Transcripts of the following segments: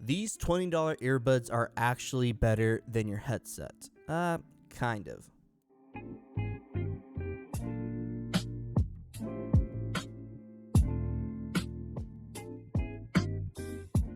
These $20 earbuds are actually better than your headset. Kind of.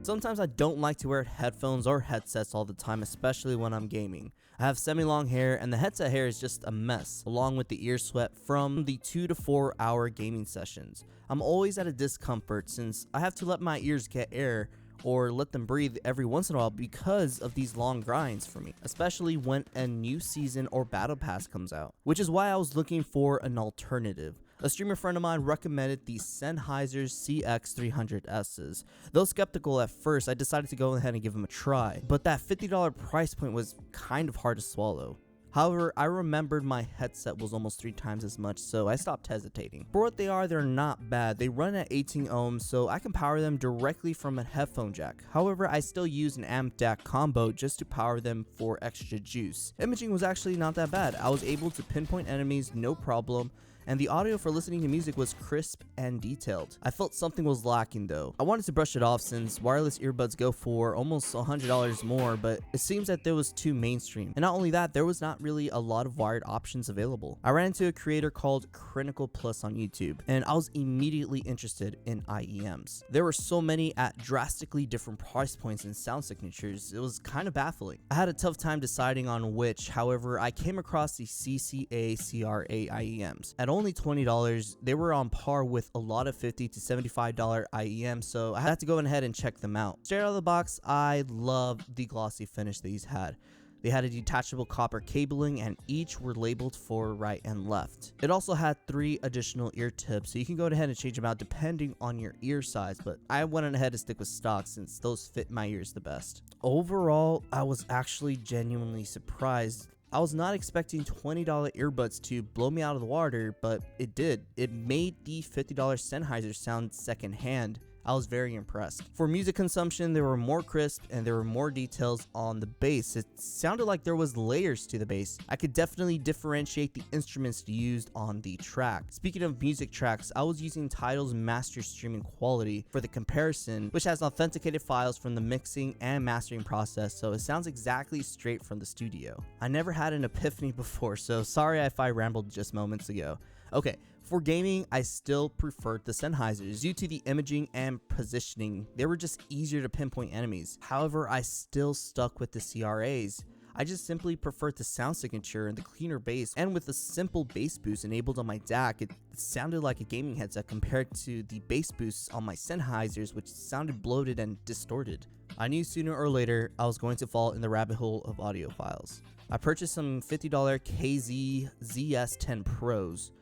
Sometimes I don't like to wear headphones or headsets all the time, especially when I'm gaming. I have semi-long hair and the headset hair is just a mess, along with the ear sweat from the 2 to 4 hour gaming sessions. I'm always at a discomfort since I have to let my ears get air or let them breathe every once in a while because of these long grinds for me, especially when a new season or battle pass comes out, which is why I was looking for an alternative. A streamer friend of mine recommended the Sennheiser's CX300Ss. Though skeptical at first, I decided to go ahead and give them a try, but that $50 price point was kind of hard to swallow. However, I remembered my headset was almost 3 times as much, so I stopped hesitating. For what they are, they're not bad. They run at 18 ohms, so I can power them directly from a headphone jack. However, I still use an amp DAC combo just to power them for extra juice. Imaging was actually not that bad. I was able to pinpoint enemies no problem, and the audio for listening to music was crisp and detailed. I felt something was lacking though. I wanted to brush it off since wireless earbuds go for almost $100 more, but it seems that there was too mainstream. And not only that, there was not really a lot of wired options available. I ran into a creator called Critical Plus on YouTube, and I was immediately interested in IEMs. There were so many at drastically different price points and sound signatures, it was kind of baffling. I had a tough time deciding on which, however, I came across the CCA CRA IEMs. At only $20, they were on par with a lot of $50 to $75 IEMs, so I had to go ahead and check them out. Straight out of the box, I loved the glossy finish these had. They had a detachable copper cabling and each were labeled for right and left. It also had 3 additional ear tips, so you can go ahead and change them out depending on your ear size, but I went ahead to stick with stock since those fit my ears the best. Overall, I was actually genuinely surprised. I was not expecting $20 earbuds to blow me out of the water, but it did. It made the $50 Sennheiser sound secondhand. I was very impressed. For music consumption, they were more crisp and there were more details on the bass. It sounded like there was layers to the bass. I could definitely differentiate the instruments used on the track. Speaking of music tracks, I was using Tidal's master streaming quality for the comparison, which has authenticated files from the mixing and mastering process, so it sounds exactly straight from the studio. I never had an epiphany before, so sorry if I rambled just moments ago. Okay, for gaming, I still preferred the Sennheisers due to the imaging and positioning. They were just easier to pinpoint enemies. However, I still stuck with the CRAs. I just simply preferred the sound signature and the cleaner bass, and with a simple bass boost enabled on my DAC, it sounded like a gaming headset compared to the bass boosts on my Sennheisers, which sounded bloated and distorted. I knew sooner or later I was going to fall in the rabbit hole of audiophiles. I purchased some $50 KZ ZS10 Pros,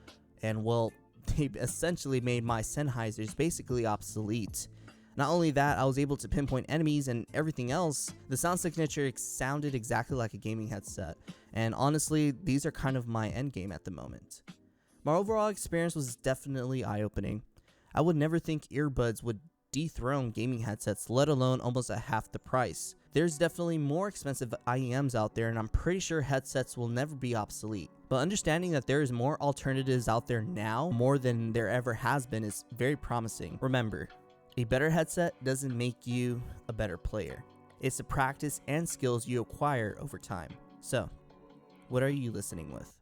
and well, they essentially made my Sennheisers basically obsolete. Not only that, I was able to pinpoint enemies and everything else. The sound signature sounded exactly like a gaming headset, and honestly, these are kind of my end game at the moment. My overall experience was definitely eye-opening. I would never think earbuds would dethrone gaming headsets, let alone almost at half the price. There's definitely more expensive IEMs out there, and I'm pretty sure headsets will never be obsolete. But understanding that there is more alternatives out there now, more than there ever has been, is very promising. Remember, a better headset doesn't make you a better player. It's the practice and skills you acquire over time. So, what are you listening with?